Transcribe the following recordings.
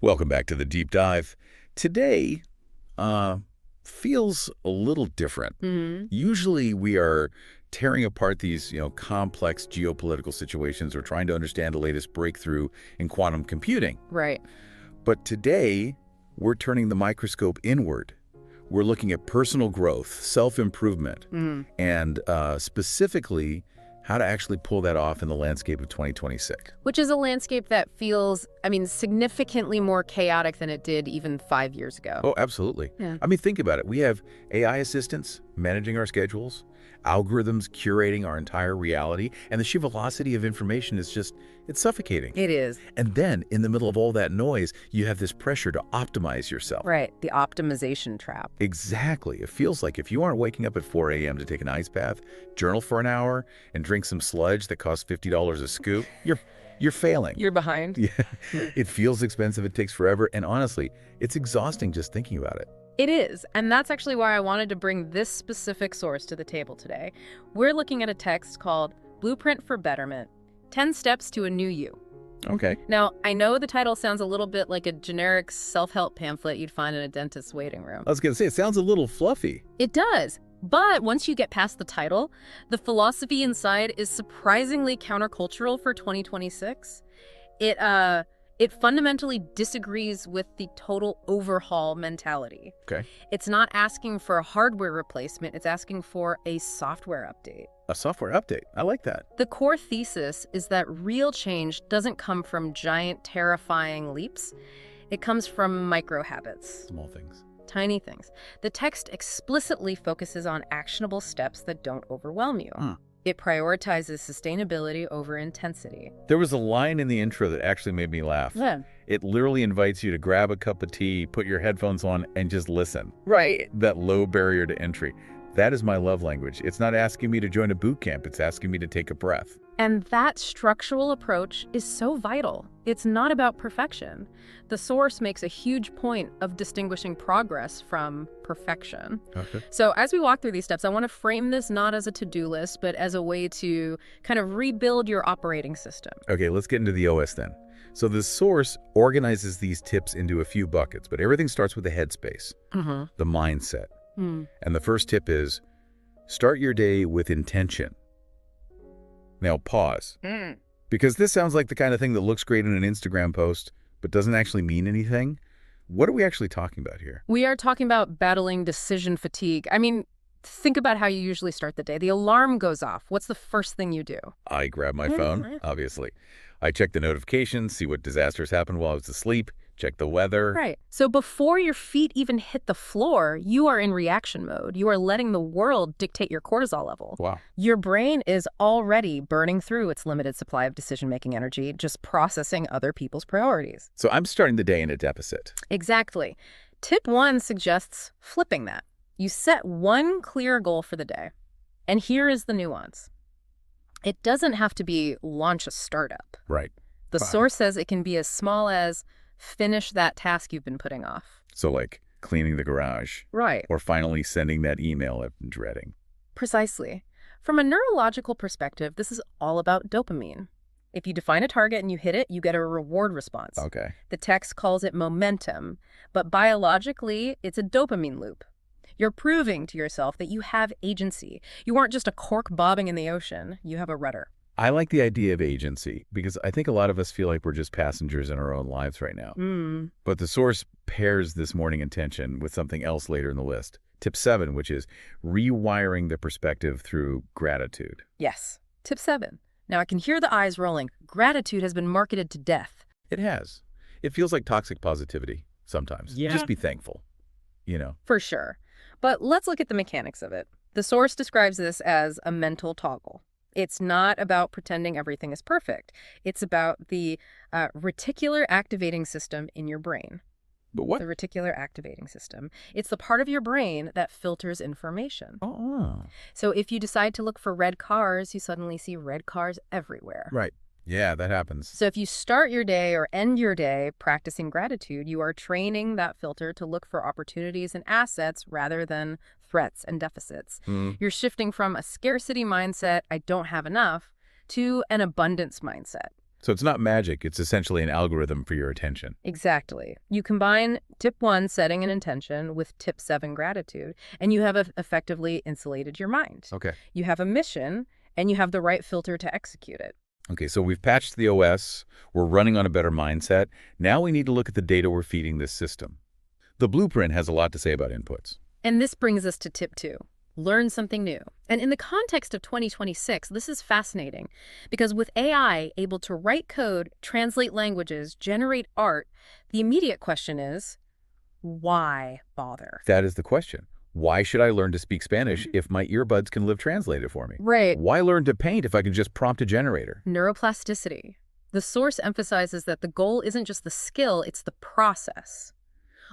Welcome back to the deep dive. Today feels a little different. Usually we are tearing apart these, complex geopolitical situations or trying to understand the latest breakthrough in quantum computing. Right. But today we're turning the microscope inward. We're looking at personal growth, self-improvement, and specifically how to actually pull that off in the landscape of 2026. Which is a landscape that feels, significantly more chaotic than it did even 5 years ago. Oh, absolutely. Yeah. Think about it. We have AI assistants managing our schedules, algorithms curating our entire reality, and the sheer velocity of information is it's suffocating. It is. And then, in the middle of all that noise, you have this pressure to optimize yourself. Right. The optimization trap. Exactly. It feels like if you aren't waking up at 4 a.m. to take an ice bath, journal for an hour, and drink some sludge that costs $50 a scoop, you're failing. You're behind. Yeah. It feels expensive. It takes forever. And honestly, it's exhausting just thinking about it. It is. And that's actually why I wanted to bring this specific source to the table today. We're looking at a text called Blueprint for Betterment, 10 Steps to a New You. Okay. Now, I know the title sounds a little bit like a generic self-help pamphlet you'd find in a dentist's waiting room. I was going to say, it sounds a little fluffy. It does. But once you get past the title, the philosophy inside is surprisingly countercultural for 2026. It fundamentally disagrees with the total overhaul mentality. Okay. It's not asking for a hardware replacement, it's asking for a software update. A software update. I like that. The core thesis is that real change doesn't come from giant, terrifying leaps. It comes from micro habits. Small things. Tiny things. The text explicitly focuses on actionable steps that don't overwhelm you. It prioritizes sustainability over intensity. There was a line in the intro that actually made me laugh. Yeah. It literally invites you to grab a cup of tea, put your headphones on, and just listen. Right. That low barrier to entry. That is my love language. It's not asking me to join a boot camp. It's asking me to take a breath. And that structural approach is so vital. It's not about perfection. The source makes a huge point of distinguishing progress from perfection. Okay. So as we walk through these steps, I want to frame this not as a to-do list, but as a way to kind of rebuild your operating system. Okay, let's get into the OS then. So the source organizes these tips into a few buckets, but everything starts with the headspace, the mindset. And the first tip is, start your day with intention. Now pause, because this sounds like the kind of thing that looks great in an Instagram post, but doesn't actually mean anything. What are we actually talking about here? We are talking about battling decision fatigue. Think about how you usually start the day. The alarm goes off. What's the first thing you do? I grab my phone, obviously. I check the notifications, see what disasters happened while I was asleep, check the weather. Right. So before your feet even hit the floor, you are in reaction mode. You are letting the world dictate your cortisol level. Wow. Your brain is already burning through its limited supply of decision-making energy, just processing other people's priorities. So I'm starting the day in a deficit. Exactly. Tip 1 suggests flipping that. You set one clear goal for the day. And here is the nuance. It doesn't have to be launch a startup. Right. The source says it can be as small as finish that task you've been putting off. So like cleaning the garage. Right. Or finally sending that email I've been dreading. Precisely. From a neurological perspective, this is all about dopamine. If you define a target and you hit it, you get a reward response. Okay. The text calls it momentum, but biologically, it's a dopamine loop. You're proving to yourself that you have agency. You aren't just a cork bobbing in the ocean. You have a rudder. I like the idea of agency because I think a lot of us feel like we're just passengers in our own lives right now. But the source pairs this morning intention with something else later in the list. Tip 7, which is rewiring the perspective through gratitude. Yes. Tip 7. Now I can hear the eyes rolling. Gratitude has been marketed to death. It has. It feels like toxic positivity sometimes. Yeah. Just be thankful, For sure. But let's look at the mechanics of it. The source describes this as a mental toggle. It's not about pretending everything is perfect. It's about the reticular activating system in your brain. But what? The reticular activating system. It's the part of your brain that filters information. Oh. So if you decide to look for red cars, you suddenly see red cars everywhere. Right. Yeah, that happens. So if you start your day or end your day practicing gratitude, you are training that filter to look for opportunities and assets rather than threats and deficits. You're shifting from a scarcity mindset, I don't have enough, to an abundance mindset. So it's not magic. It's essentially an algorithm for your attention. Exactly. You combine tip 1, setting an intention, with tip 7, gratitude, and you have effectively insulated your mind. Okay. You have a mission, and you have the right filter to execute it. Okay, so we've patched the OS. We're running on a better mindset. Now we need to look at the data we're feeding this system. The blueprint has a lot to say about inputs. And this brings us to tip 2. Learn something new. And in the context of 2026, this is fascinating because with AI able to write code, translate languages, generate art, the immediate question is, why bother? That is the question. Why should I learn to speak Spanish if my earbuds can live translated for me? Right. Why learn to paint if I can just prompt a generator? Neuroplasticity. The source emphasizes that the goal isn't just the skill, it's the process.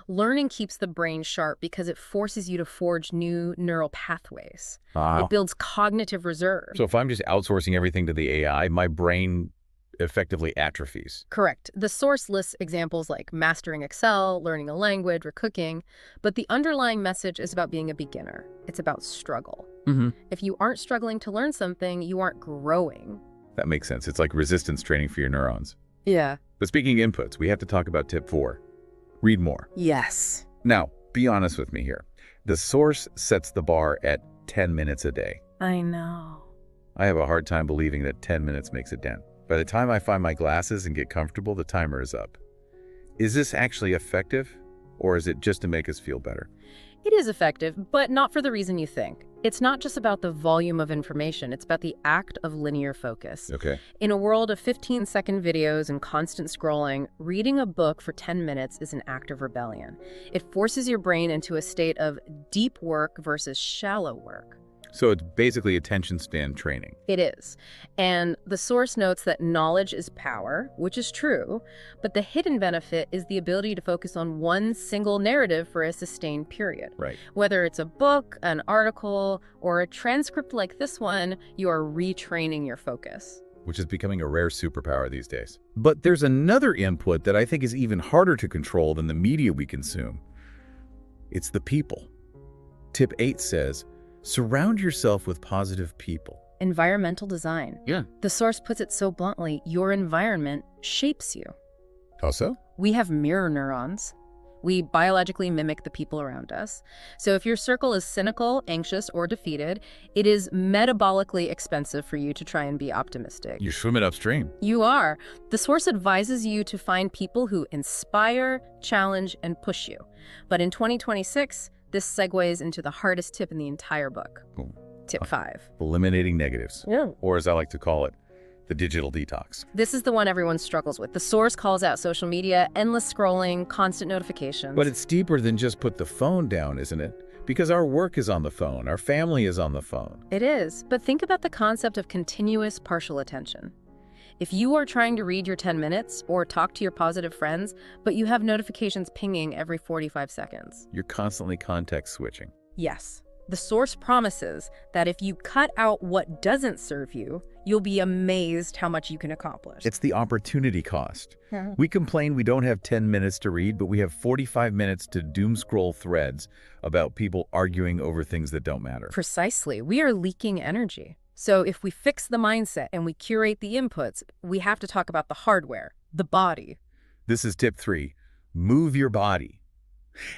Learning keeps the brain sharp because it forces you to forge new neural pathways. Wow. It builds cognitive reserve. So if I'm just outsourcing everything to the AI, my brain effectively atrophies. Correct. The source lists examples like mastering Excel, learning a language, or cooking, but the underlying message is about being a beginner. It's about struggle. If you aren't struggling to learn something, you aren't growing. That makes sense. It's like resistance training for your neurons. Yeah. But speaking of inputs, we have to talk about tip 4. Read more. Yes. Now, be honest with me here. The source sets the bar at 10 minutes a day. I know. I have a hard time believing that 10 minutes makes a dent. By the time I find my glasses and get comfortable, the timer is up. Is this actually effective, or is it just to make us feel better? It is effective, but not for the reason you think. It's not just about the volume of information, it's about the act of linear focus. Okay. In a world of 15-second videos and constant scrolling, reading a book for 10 minutes is an act of rebellion. It forces your brain into a state of deep work versus shallow work. So it's basically attention span training. It is. And the source notes that knowledge is power, which is true, but the hidden benefit is the ability to focus on one single narrative for a sustained period. Right. Whether it's a book, an article, or a transcript like this one, you are retraining your focus. Which is becoming a rare superpower these days. But there's another input that I think is even harder to control than the media we consume. It's the people. Tip 8 says, surround yourself with positive people. Environmental design. Yeah. The source puts it so bluntly, your environment shapes you. How so? We have mirror neurons. We biologically mimic the people around us. So if your circle is cynical, anxious, or defeated, it is metabolically expensive for you to try and be optimistic. You're swimming upstream. You are. The source advises you to find people who inspire, challenge, and push you. But in 2026, this segues into the hardest tip in the entire book. Cool. Tip 5. Eliminating negatives. Yeah. Or as I like to call it, the digital detox. This is the one everyone struggles with. The source calls out social media, endless scrolling, constant notifications. But it's deeper than just put the phone down, isn't it? Because our work is on the phone, our family is on the phone. It is, but think about the concept of continuous partial attention. If you are trying to read your 10 minutes or talk to your positive friends, but you have notifications pinging every 45 seconds. You're constantly context switching. Yes. The source promises that if you cut out what doesn't serve you, you'll be amazed how much you can accomplish. It's the opportunity cost. We complain we don't have 10 minutes to read, but we have 45 minutes to doom scroll threads about people arguing over things that don't matter. Precisely. We are leaking energy. So if we fix the mindset and we curate the inputs, we have to talk about the hardware, the body. This is tip 3. Move your body.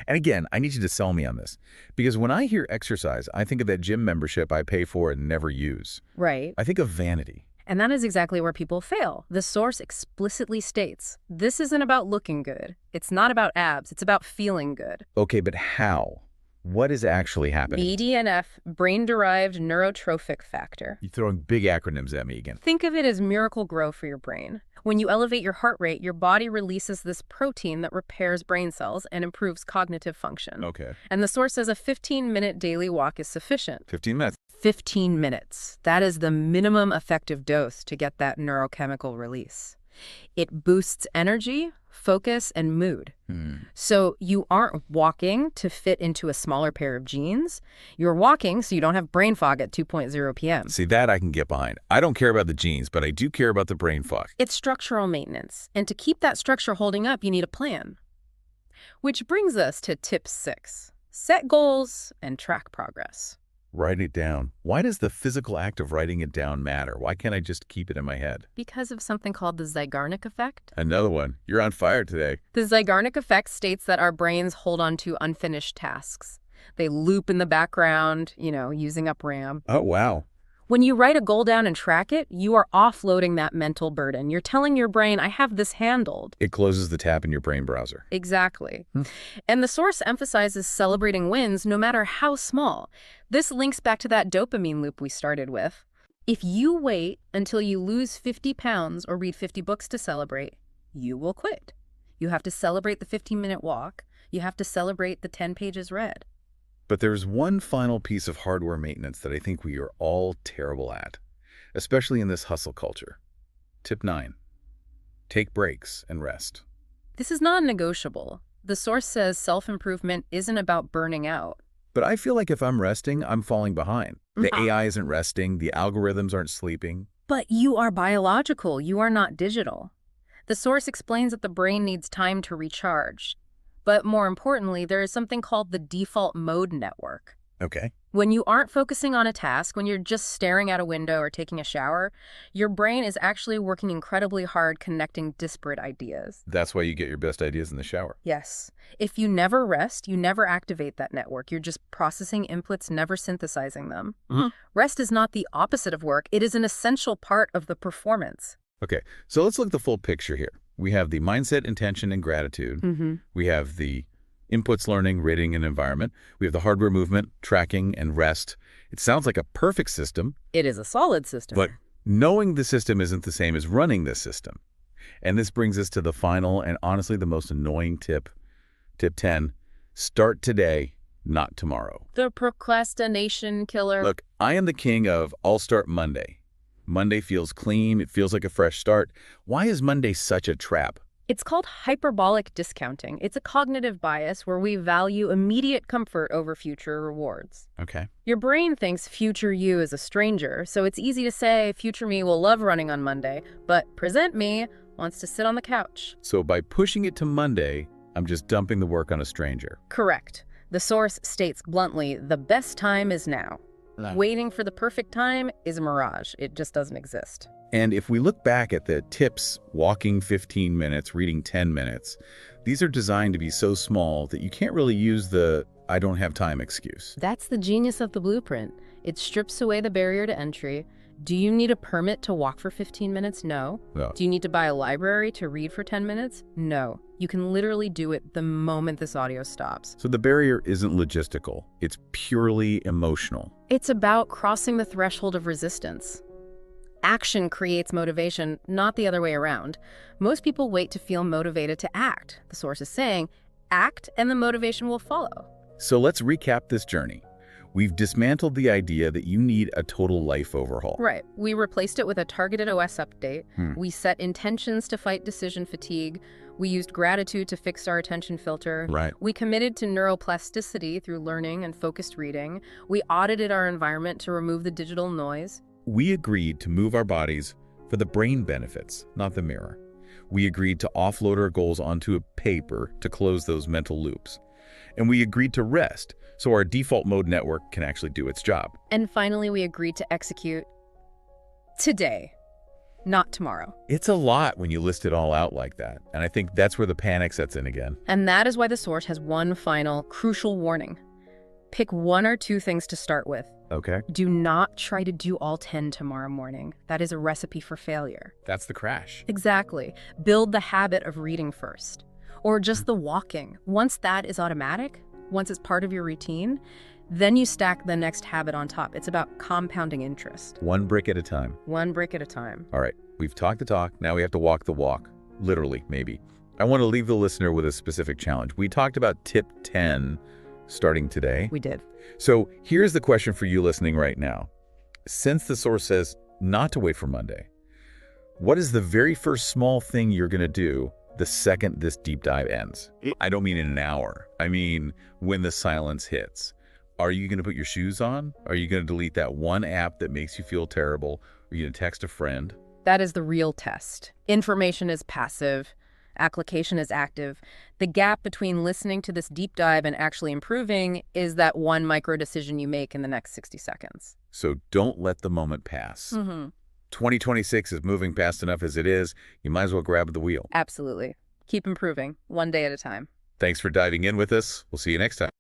And again, I need you to sell me on this. Because when I hear exercise, I think of that gym membership I pay for and never use. Right. I think of vanity. And that is exactly where people fail. The source explicitly states, this isn't about looking good. It's not about abs. It's about feeling good. Okay, but how? What is actually happening? BDNF, brain-derived neurotrophic factor. You're throwing big acronyms at me again. Think of it as miracle grow for your brain. When you elevate your heart rate, your body releases this protein that repairs brain cells and improves cognitive function. Okay. And the source says a 15-minute daily walk is sufficient. 15 minutes. 15 minutes. That is the minimum effective dose to get that neurochemical release. It boosts energy, focus, and mood. So you aren't walking to fit into a smaller pair of jeans. You're walking so you don't have brain fog at 2:00 p.m. See, that I can get behind. I don't care about the jeans, but I do care about the brain fog. It's structural maintenance. And to keep that structure holding up, you need a plan. Which brings us to tip 6. Set goals and track progress. Write it down. Why does the physical act of writing it down matter? Why can't I just keep it in my head? Because of something called the Zeigarnik effect. Another one. You're on fire today. The Zeigarnik effect states that our brains hold on to unfinished tasks. They loop in the background, using up RAM. Oh, wow. When you write a goal down and track it, you are offloading that mental burden. You're telling your brain, I have this handled. It closes the tab in your brain browser. Exactly. And the source emphasizes celebrating wins no matter how small. This links back to that dopamine loop we started with. If you wait until you lose 50 pounds or read 50 books to celebrate, you will quit. You have to celebrate the 15-minute walk. You have to celebrate the 10 pages read. But there's one final piece of hardware maintenance that I think we are all terrible at, especially in this hustle culture. Tip 9. Take breaks and rest. This is non-negotiable. The source says self-improvement isn't about burning out. But I feel like if I'm resting, I'm falling behind. The AI isn't resting, the algorithms aren't sleeping. But you are biological, you are not digital. The source explains that the brain needs time to recharge. But more importantly, there is something called the default mode network. Okay. When you aren't focusing on a task, when you're just staring at a window or taking a shower, your brain is actually working incredibly hard connecting disparate ideas. That's why you get your best ideas in the shower. Yes. If you never rest, you never activate that network. You're just processing inputs, never synthesizing them. Rest is not the opposite of work. It is an essential part of the performance. Okay, so let's look at the full picture here. We have the mindset, intention, and gratitude. We have the inputs, learning, rating, and environment. We have the hardware, movement, tracking, and rest. It sounds like a perfect system. It is a solid system. But knowing the system isn't the same as running this system. And this brings us to the final and honestly the most annoying tip. Tip 10, start today, not tomorrow. The procrastination killer. Look, I am the king of I'll start Monday. Monday feels clean. It feels like a fresh start. Why is Monday such a trap? It's called hyperbolic discounting. It's a cognitive bias where we value immediate comfort over future rewards. Okay. Your brain thinks future you is a stranger, so it's easy to say future me will love running on Monday, but present me wants to sit on the couch. So by pushing it to Monday, I'm just dumping the work on a stranger. Correct. The source states bluntly, the best time is now. Waiting for the perfect time is a mirage. It just doesn't exist. And if we look back at the tips, walking 15 minutes, reading 10 minutes, these are designed to be so small that you can't really use the I don't have time excuse. That's the genius of the blueprint. It strips away the barrier to entry. Do you need a permit to walk for 15 minutes? No. Do you need to buy a library to read for 10 minutes? No. You can literally do it the moment this audio stops. So the barrier isn't logistical. It's purely emotional. It's about crossing the threshold of resistance. Action creates motivation, not the other way around. Most people wait to feel motivated to act. The source is saying, act and the motivation will follow. So let's recap this journey. We've dismantled the idea that you need a total life overhaul. Right. We replaced it with a targeted OS update. We set intentions to fight decision fatigue. We used gratitude to fix our attention filter. Right. We committed to neuroplasticity through learning and focused reading. We audited our environment to remove the digital noise. We agreed to move our bodies for the brain benefits, not the mirror. We agreed to offload our goals onto a paper to close those mental loops. And we agreed to rest so our default mode network can actually do its job. And finally, we agreed to execute today, not tomorrow. It's a lot when you list it all out like that. And I think that's where the panic sets in again. And that is why the source has one final, crucial warning. Pick one or two things to start with. Okay. Do not try to do all 10 tomorrow morning. That is a recipe for failure. That's the crash. Exactly. Build the habit of reading first. Or just the walking. Once that is automatic, once it's part of your routine, then you stack the next habit on top. It's about compounding interest. One brick at a time. One brick at a time. All right. We've talked the talk. Now we have to walk the walk. Literally, maybe. I want to leave the listener with a specific challenge. We talked about tip 10 starting today. We did. So here's the question for you listening right now. Since the source says not to wait for Monday, what is the very first small thing you're going to do the second this deep dive ends? I don't mean in an hour. I mean when the silence hits. Are you going to put your shoes on? Are you going to delete that one app that makes you feel terrible? Are you going to text a friend? That is the real test. Information is passive. Application is active. The gap between listening to this deep dive and actually improving is that one micro decision you make in the next 60 seconds. So don't let the moment pass. 2026 is moving fast enough as it is. You might as well grab the wheel. Absolutely. Keep improving, one day at a time. Thanks for diving in with us. We'll see you next time.